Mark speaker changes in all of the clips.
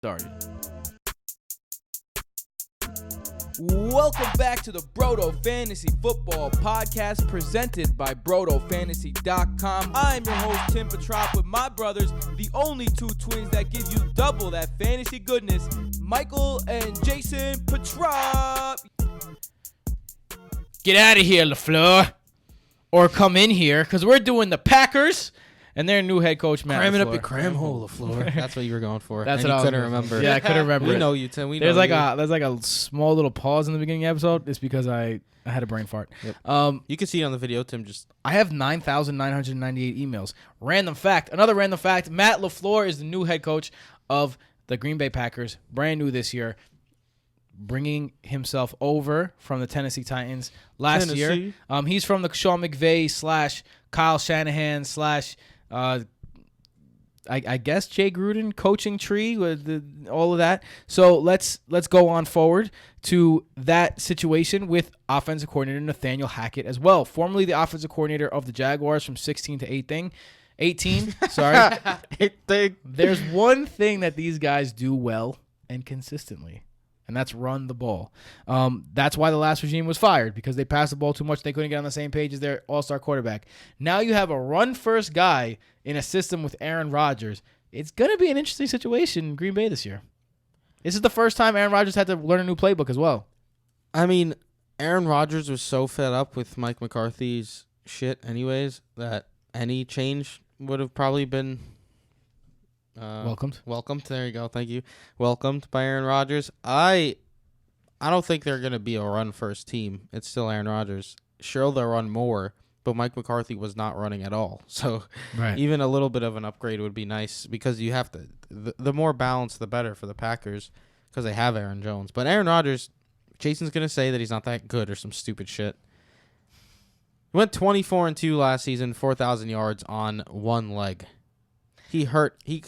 Speaker 1: Started. Welcome back to the Broto Fantasy Football Podcast presented by BrotoFantasy.com. I'm your host, Tim Petrop, with my brothers, the only two twins that give you double that fantasy goodness, Michael and Jason Petrop. Get out of here, LaFleur. Or come in here, because we're doing the Packers and their new head coach, Matt
Speaker 2: Cramming
Speaker 1: LaFleur.
Speaker 2: up your cram hole, LaFleur. That's what you were going for.
Speaker 1: That's
Speaker 2: and
Speaker 1: what
Speaker 2: you
Speaker 1: I
Speaker 2: couldn't
Speaker 1: was
Speaker 2: remember.
Speaker 1: Yeah, I couldn't remember.
Speaker 2: We
Speaker 1: it.
Speaker 2: know you, Tim. We
Speaker 1: There's
Speaker 2: know
Speaker 1: like
Speaker 2: you.
Speaker 1: there's like a small little pause in the beginning of the episode. It's because I had a brain fart.
Speaker 2: Yep. You can see it on the video, Tim.
Speaker 1: I have 9,998 emails. Another random fact. Matt LaFleur is the new head coach of the Green Bay Packers, brand new this year, bringing himself over from the Tennessee Titans last year. He's from the Sean McVay / Kyle Shanahan / I guess Jay Gruden coaching tree with all of that. So let's go on forward to that situation with offensive coordinator Nathaniel Hackett as well, formerly the offensive coordinator of the Jaguars from 16 to 18. Sorry. There's one thing that these guys do well and consistently, and that's run the ball. That's why the last regime was fired, because they passed the ball too much. They couldn't get on the same page as their all-star quarterback. Now you have a run-first guy in a system with Aaron Rodgers. It's going to be an interesting situation in Green Bay this year. This is the first time Aaron Rodgers had to learn a new playbook as well.
Speaker 2: I mean, Aaron Rodgers was so fed up with Mike McCarthy's shit anyways that any change would have probably been
Speaker 1: welcomed.
Speaker 2: There you go. Thank you. Welcomed by Aaron Rodgers. I don't think they're going to be a run-first team. It's still Aaron Rodgers. Sure, they'll run more, but Mike McCarthy was not running at all. So even a little bit of an upgrade would be nice, because you have to. The more balanced, the better for the Packers, because they have Aaron Jones. But Aaron Rodgers, Jason's going to say that he's not that good or some stupid shit. He went 24-2 last season, 4,000 yards on one leg. He hurt. He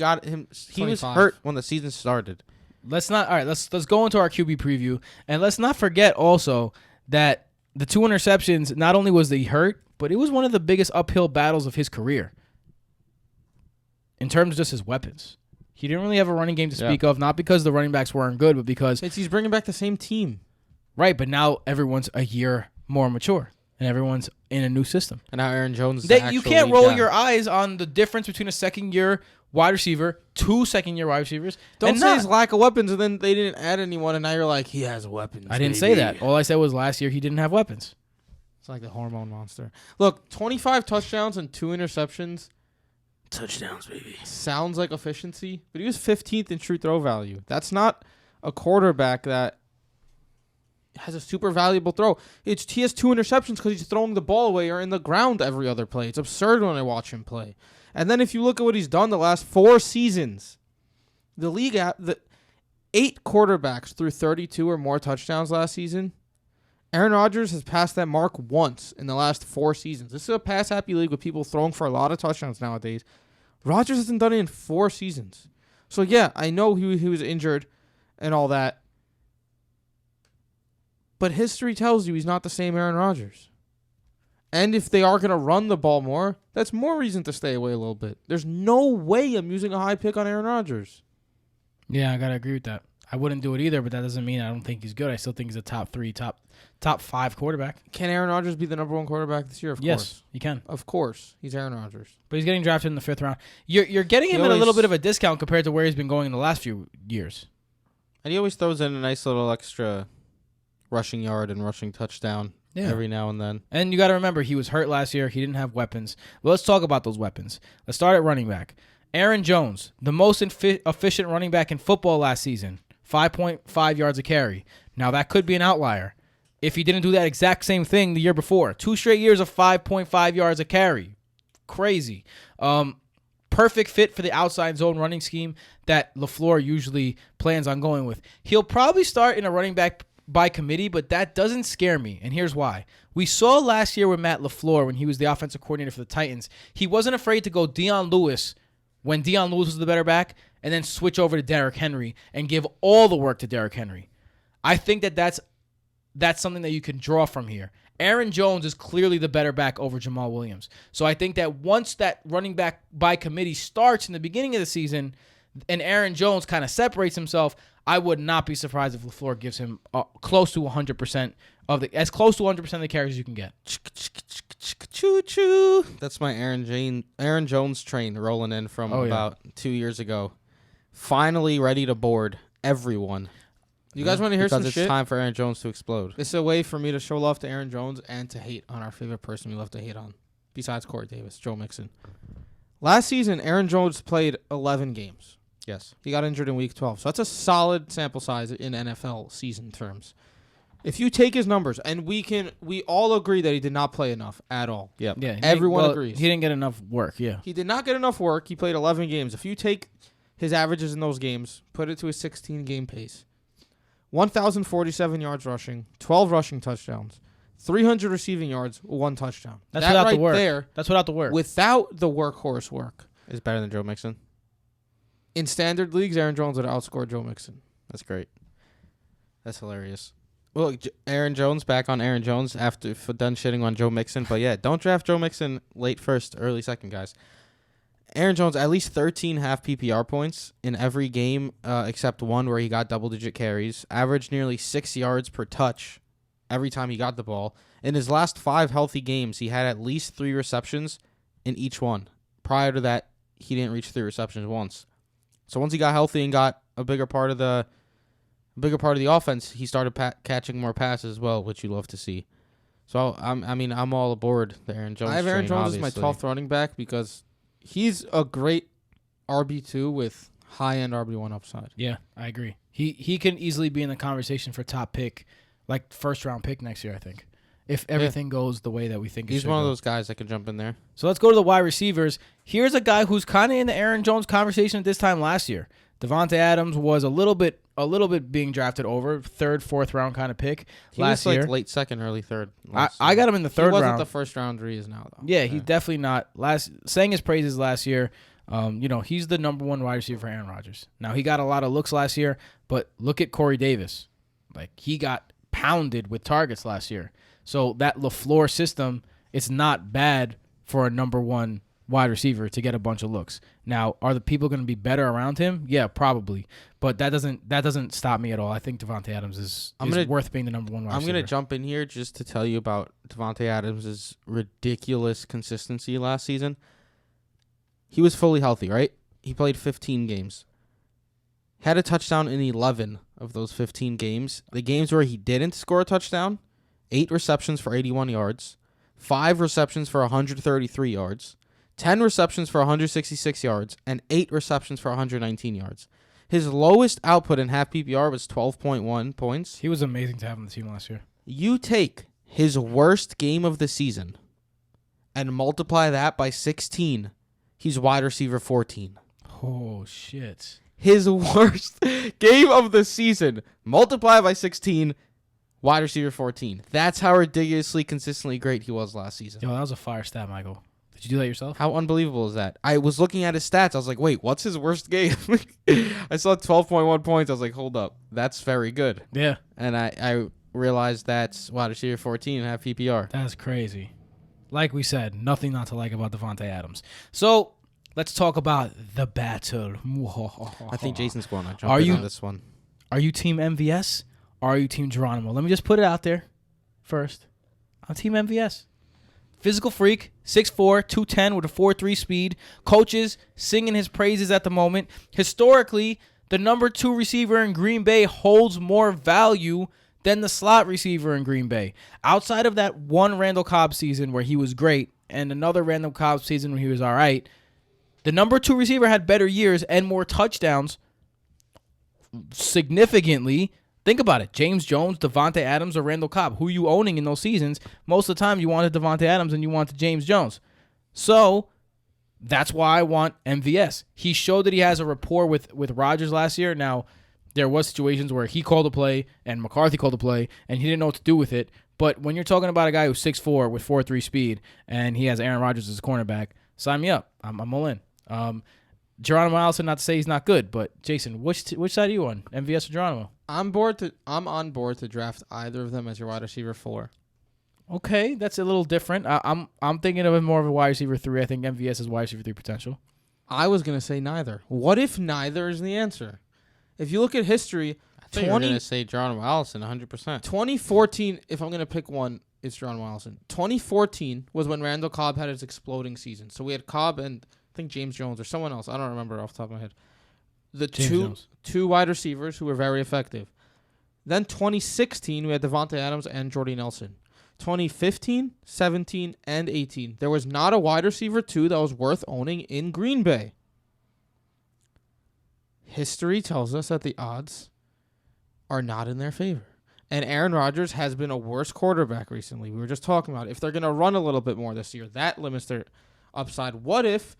Speaker 2: was hurt when the season started.
Speaker 1: Let's go into our QB preview, and let's not forget also that the 2 interceptions, not only was he hurt, but it was one of the biggest uphill battles of his career in terms of just his weapons. He didn't really have a running game to speak of, not because the running backs weren't good, but because
Speaker 2: he's bringing back the same team.
Speaker 1: Right, but now everyone's a year more mature, and everyone's in a new system.
Speaker 2: And now Aaron Jones is
Speaker 1: you can't roll your eyes on the difference between a second-year wide receiver, 2 second-year wide receivers.
Speaker 2: Don't say his lack of weapons, and then they didn't add anyone, and now you're like, he has weapons.
Speaker 1: I didn't say that. All I said was last year he didn't have weapons.
Speaker 2: It's like the hormone monster. Look, 25 touchdowns and 2 interceptions.
Speaker 1: Touchdowns, baby.
Speaker 2: Sounds like efficiency, but he was 15th in true throw value. That's not a quarterback that has a super valuable throw. He has 2 interceptions because he's throwing the ball away or in the ground every other play. It's absurd when I watch him play. And then if you look at what he's done the last 4 seasons, the league, the 8 quarterbacks threw 32 or more touchdowns last season. Aaron Rodgers has passed that mark once in the last 4 seasons. This is a pass-happy league with people throwing for a lot of touchdowns nowadays. Rodgers hasn't done it in 4 seasons. So, yeah, I know he was injured and all that. But history tells you he's not the same Aaron Rodgers. And if they are going to run the ball more, that's more reason to stay away a little bit. There's no way I'm using a high pick on Aaron Rodgers.
Speaker 1: Yeah, I got to agree with that. I wouldn't do it either, but that doesn't mean I don't think he's good. I still think he's a top 3, top 5 quarterback.
Speaker 2: Can Aaron Rodgers be the number 1 quarterback this year? Of course.
Speaker 1: Yes, he can.
Speaker 2: Of course. He's Aaron Rodgers.
Speaker 1: But he's getting drafted in the 5th round. You're getting him at a little bit of a discount compared to where he's been going in the last few years.
Speaker 2: And he always throws in a nice little extra rushing yard and rushing touchdown every now and then. And
Speaker 1: you got to remember, he was hurt last year. He didn't have weapons. Well, let's talk about those weapons. Let's start at running back. Aaron Jones, the most efficient running back in football last season, 5.5 yards a carry. Now, that could be an outlier if he didn't do that exact same thing the year before. 2 straight years of 5.5 yards a carry. Crazy. Perfect fit for the outside zone running scheme that LaFleur usually plans on going with. He'll probably start in a running back by committee, but that doesn't scare me, and here's why. We saw last year with Matt LaFleur when he was the offensive coordinator for the Titans, he wasn't afraid to go Dion Lewis when Dion Lewis was the better back and then switch over to Derrick Henry and give all the work to Derrick Henry. I think that's something that you can draw from here. Aaron Jones is clearly the better back over Jamaal Williams. So I think that once that running back by committee starts in the beginning of the season, and Aaron Jones kind of separates himself, I would not be surprised if LaFleur gives him close to 100% as close to 100% of the carries you can get.
Speaker 2: Choo choo. That's my Aaron Jones train rolling in from about 2 years ago. Finally ready to board everyone. You guys want to hear some shit?
Speaker 3: Because it's time for Aaron Jones to explode.
Speaker 2: It's a way for me to show love to Aaron Jones and to hate on our favorite person we love to hate on, besides Corey Davis, Joe Mixon. Last season, Aaron Jones played 11 games.
Speaker 3: Yes.
Speaker 2: He got injured in Week 12. So that's a solid sample size in NFL season terms. If you take his numbers, and we all agree that he did not play enough at all.
Speaker 3: Yep.
Speaker 1: Yeah.
Speaker 2: Everyone agrees.
Speaker 1: He didn't get enough work, yeah.
Speaker 2: He did not get enough work. He played 11 games. If you take his averages in those games, put it to a 16-game pace, 1,047 yards rushing, 12 rushing touchdowns, 300 receiving yards, 1 touchdown.
Speaker 1: That's without the work.
Speaker 2: There,
Speaker 1: that's without the work.
Speaker 2: Without the workhorse work.
Speaker 3: Is better than Joe Mixon.
Speaker 2: In standard leagues, Aaron Jones would outscore Joe Mixon.
Speaker 3: That's great. That's hilarious. Well, Aaron Jones, back on Aaron Jones after done shitting on Joe Mixon. But yeah, don't draft Joe Mixon late first, early second, guys. Aaron Jones, at least 13 half PPR points in every game except one where he got double-digit carries. Averaged nearly 6 yards per touch every time he got the ball. In his last 5 healthy games, he had at least 3 receptions in each one. Prior to that, he didn't reach 3 receptions once. So once he got healthy and got a bigger part of the offense, he started catching more passes as well, which you love to see. So I'm all aboard the Aaron Jones.
Speaker 2: I have Aaron
Speaker 3: train,
Speaker 2: Jones as my
Speaker 3: obviously.
Speaker 2: 12th running back because he's a great RB2 with high-end RB1 upside.
Speaker 1: Yeah, I agree. He can easily be in the conversation for top pick, like first-round pick next year, I think, if everything goes the way that we think it should
Speaker 3: He's one of
Speaker 1: go.
Speaker 3: those guys that can jump in there.
Speaker 1: So let's go to the wide receivers. Here's a guy who's kind of in the Aaron Jones conversation at this time last year. Davante Adams was a little bit being drafted over, 3rd, 4th round kind of pick last year.
Speaker 3: He was like late second, early third.
Speaker 1: I got him in the 3rd round.
Speaker 2: He wasn't the first rounder he is now, though.
Speaker 1: Yeah, he's definitely not. Sang his praises last year. He's the number 1 wide receiver for Aaron Rodgers. Now, he got a lot of looks last year, but look at Corey Davis. Like, he got pounded with targets last year. So that LaFleur system, it's not bad for a number 1 wide receiver to get a bunch of looks. Now, are the people going to be better around him? Yeah, probably. But that doesn't stop me at all. I think Davante Adams is worth being the number 1 wide receiver.
Speaker 3: I'm going to jump in here just to tell you about Davante Adams' ridiculous consistency last season. He was fully healthy, right? He played 15 games. Had a touchdown in 11 of those 15 games. The games where he didn't score a touchdown, 8 receptions for 81 yards, 5 receptions for 133 yards, 10 receptions for 166 yards, and 8 receptions for 119 yards. His lowest output in half PPR was 12.1 points.
Speaker 1: He was amazing to have on the team last year.
Speaker 3: You take his worst game of the season and multiply that by 16, he's wide receiver 14.
Speaker 1: Oh, shit.
Speaker 3: His worst game of the season, multiply by 16, wide receiver 14. That's how ridiculously consistently great he was last season.
Speaker 1: Yo, that was a fire stat, Michael. Did you do that yourself?
Speaker 3: How unbelievable is that? I was looking at his stats. I was like, wait, what's his worst game? I saw 12.1 points. I was like, hold up. That's very good.
Speaker 1: Yeah.
Speaker 3: And I realized that's wide receiver 14 and have PPR.
Speaker 1: That's crazy. Like we said, nothing not to like about Davante Adams. So let's talk about the battle.
Speaker 3: I think Jason's going to jump on this one.
Speaker 1: Are you team MVS or are you team Geronimo? Let me just put it out there first. I'm team MVS. Physical freak, 6'4", 210 with a 4.3 speed. Coaches singing his praises at the moment. Historically, the number 2 receiver in Green Bay holds more value than the slot receiver in Green Bay. Outside of that one Randall Cobb season where he was great and another Randall Cobb season where he was all right, the number 2 receiver had better years and more touchdowns significantly. Think about it. James Jones, Davante Adams, or Randall Cobb. Who are you owning in those seasons? Most of the time, you wanted Davante Adams and you wanted James Jones. So that's why I want MVS. He showed that he has a rapport with Rodgers last year. Now, there was situations where he called a play and McCarthy called a play, and he didn't know what to do with it. But when you're talking about a guy who's 6'4" with 4.3 speed, and he has Aaron Rodgers as a cornerback, sign me up. I'm all in. Geronimo Allison, not to say he's not good, but Jason, which side are you on, MVS or Geronimo?
Speaker 2: I'm on board to draft either of them as your wide receiver 4.
Speaker 1: Okay, that's a little different. I'm thinking of him more of a wide receiver 3. I think MVS is wide receiver 3 potential.
Speaker 2: I was going to say neither. What if neither is the answer? If you look at history,
Speaker 3: I think you're going to say Geronimo Allison 100%.
Speaker 2: 2014, if I'm going to pick one, it's Geronimo Allison. 2014 was when Randall Cobb had his exploding season. So we had Cobb and I think James Jones or someone else. I don't remember off the top of my head. The two wide receivers who were very effective. Then 2016, we had Davante Adams and Jordy Nelson. 2015, 17, and 18. There was not a wide receiver 2 that was worth owning in Green Bay. History tells us that the odds are not in their favor. And Aaron Rodgers has been a worse quarterback recently. We were just talking about it. If they're going to run a little bit more this year, that limits their upside. What if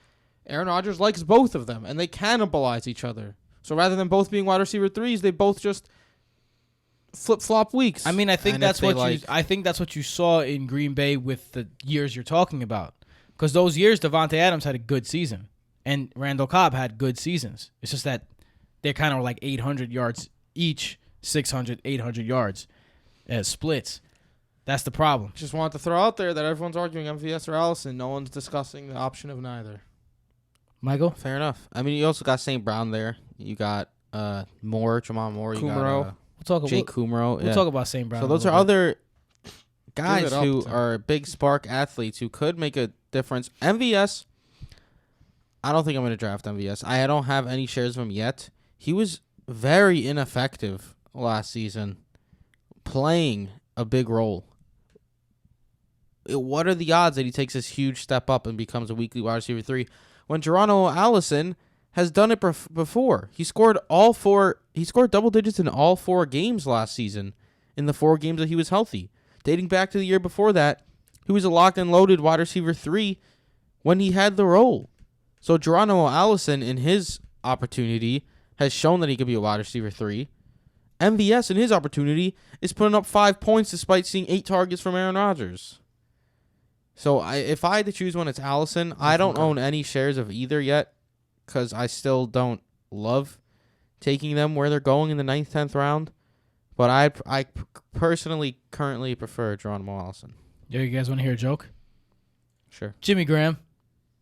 Speaker 2: Aaron Rodgers likes both of them and they cannibalize each other? So rather than both being wide receiver 3s, they both just flip-flop weeks.
Speaker 1: I mean, I think that's what you saw in Green Bay with the years you're talking about. Because those years, Davante Adams had a good season, and Randall Cobb had good seasons. It's just that they're kind of like 800 yards each, 600, 800 yards as splits. That's the problem.
Speaker 2: Just wanted to throw out there that everyone's arguing MVS or Allison. No one's discussing the option of neither.
Speaker 1: Michael?
Speaker 3: Fair enough. I mean, you also got St. Brown there. You got Jamal Moore. You
Speaker 2: Kumaro.
Speaker 3: got Jake Kumaro.
Speaker 1: We'll talk about St. Brown.
Speaker 3: So those are other guys who are big spark athletes who could make a difference. MVS, I don't think I'm going to draft MVS. I don't have any shares of him yet. He was very ineffective last season, playing a big role. What are the odds that he takes this huge step up and becomes a weekly wide receiver 3 when Geronimo Allison has done it before? He scored double digits in all 4 games last season in the 4 games that he was healthy. Dating back to the year before that, he was a locked and loaded wide receiver 3 when he had the role. So Geronimo Allison, in his opportunity, has shown that he could be a wide receiver 3. MVS, in his opportunity, is putting up 5 points despite seeing 8 targets from Aaron Rodgers. So if I had to choose one, it's Allison. I don't own any shares of either yet because I still don't love taking them where they're going in the 9th, 10th round. But I personally currently prefer Geronimo Allison.
Speaker 1: Yeah, you guys want to hear a joke?
Speaker 3: Sure.
Speaker 1: Jimmy Graham.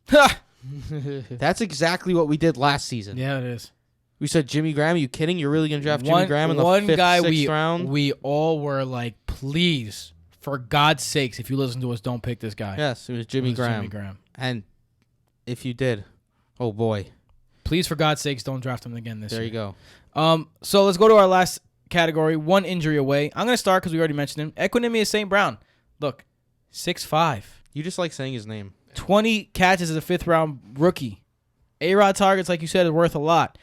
Speaker 3: That's exactly what we did last season.
Speaker 1: Yeah, it is.
Speaker 3: We said Jimmy Graham. Are you kidding? You're really going to draft Jimmy Graham in the 5th, 6th round?
Speaker 1: We all were like, please, for God's sakes, if you listen to us, don't pick this guy.
Speaker 3: Yes, it was Jimmy Graham. And if you did, oh boy.
Speaker 1: Please, for God's sakes, don't draft him again this year.
Speaker 3: There you go.
Speaker 1: So let's go to our last category, one injury away. I'm going to start because we already mentioned him. Equinemius St. Brown. Look, 6'5".
Speaker 3: You just like saying his name. 20
Speaker 1: catches as a 5th-round rookie. A-Rod targets, like you said, is worth a lot.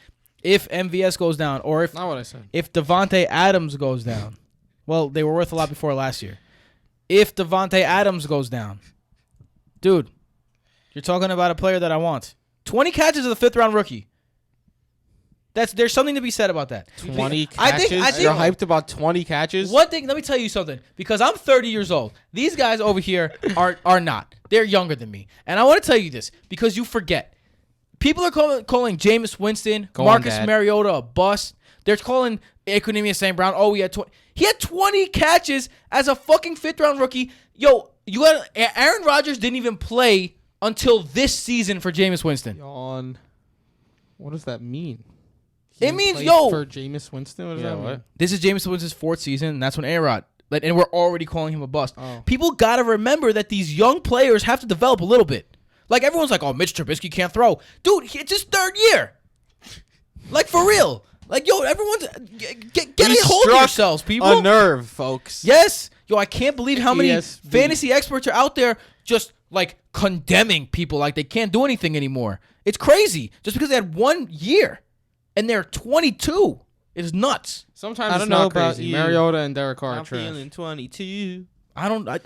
Speaker 1: If MVS goes down, or if
Speaker 2: not what I said.
Speaker 1: If Davante Adams goes down, well, they were worth a lot before last year. If Davante Adams goes down, dude, you're talking about a player that I want. 20 catches as a 5th-round rookie. There's something to be said about that.
Speaker 3: 20 catches? I think you're hyped about 20 catches?
Speaker 1: One thing, let me tell you something. Because I'm 30 years old. These guys over here are not. They're younger than me. And I want to tell you this because you forget. People are calling Jameis Winston, Marcus Mariota a bust. They're calling Equinemius St. Brown, he had 20 catches as a fucking 5th-round rookie. Yo, Aaron Rodgers didn't even play until this season for Jameis Winston.
Speaker 2: Yawn. What does that mean?
Speaker 1: It means,
Speaker 2: for Jameis Winston? What does that mean?
Speaker 1: This is Jameis Winston's 4th season, and that's when A-Rod. And we're already calling him a bust.
Speaker 2: Oh.
Speaker 1: People got to remember that these young players have to develop a little bit. Like, everyone's like, Mitch Trubisky can't throw. Dude, it's his 3rd year. Like, for real. Like, everyone's... Get a hold of yourselves, people.
Speaker 3: A nerve, folks.
Speaker 1: Yes. I can't believe how many fantasy experts are out there just, like, condemning people like they can't do anything anymore. It's crazy. Just because they had 1 year. And they're 22. It is nuts.
Speaker 2: Sometimes I don't know about crazy. Mariota and Derek Carr are trash.
Speaker 3: I'm feeling 22.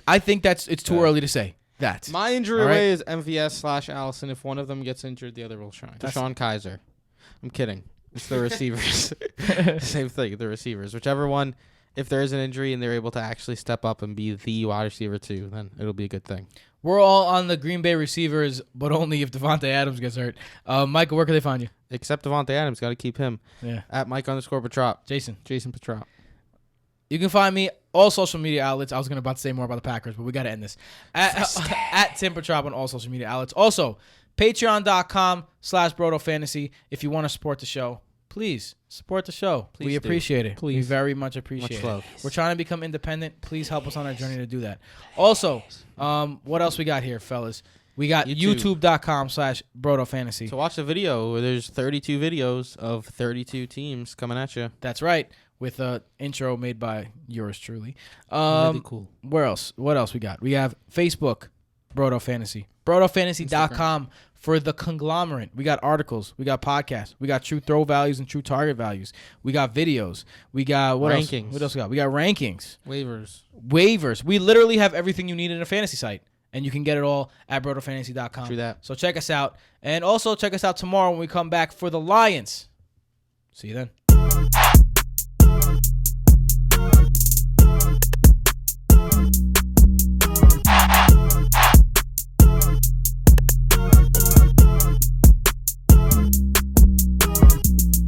Speaker 1: I think it's too early to say that.
Speaker 2: My injury away is MVS/Allison. If one of them gets injured, the other will shine.
Speaker 3: Deshaun Kaiser. I'm kidding. It's the receivers. Same thing. The receivers. Whichever one, if there is an injury and they're able to actually step up and be the wide receiver 2, then it'll be a good thing.
Speaker 1: We're all on the Green Bay receivers, but only if Davante Adams gets hurt. Michael, where can they find you?
Speaker 3: Except Davante Adams. Got to keep him.
Speaker 1: Yeah.
Speaker 3: At Mike_Petrop.
Speaker 1: Jason
Speaker 2: Petrop.
Speaker 1: You can find me all social media outlets. I was about to say more about the Packers, but we got to end this. At Tim Petrop on all social media outlets. Also, Patreon.com/BrotoFantasy. If you want to support the show, please support the show.
Speaker 3: Please
Speaker 1: We
Speaker 3: do.
Speaker 1: appreciate it. We
Speaker 2: Please.
Speaker 1: very much appreciate
Speaker 3: Much
Speaker 1: it.
Speaker 3: love.
Speaker 1: We're trying to become independent. Please help us on our journey to do that. Also, what else we got here, fellas? We got youtube.com/BrotoFantasy.
Speaker 3: So watch the video where there's 32 videos of 32 teams coming at you.
Speaker 1: That's right. With an intro made by yours truly.
Speaker 2: Really cool.
Speaker 1: Where else? What else we got? We have Facebook, Broto Fantasy. BrotoFantasy.com for the conglomerate. We got articles. We got podcasts. We got true throw values and true target values. We got videos. We got what
Speaker 3: Rankings.
Speaker 1: else? What else we got? We got rankings.
Speaker 2: Waivers.
Speaker 1: We literally have everything you need in a fantasy site. And you can get it all at BrotoFantasy.com.
Speaker 3: True that.
Speaker 1: So check us out. And also check us out tomorrow when we come back for the Lions. See you then.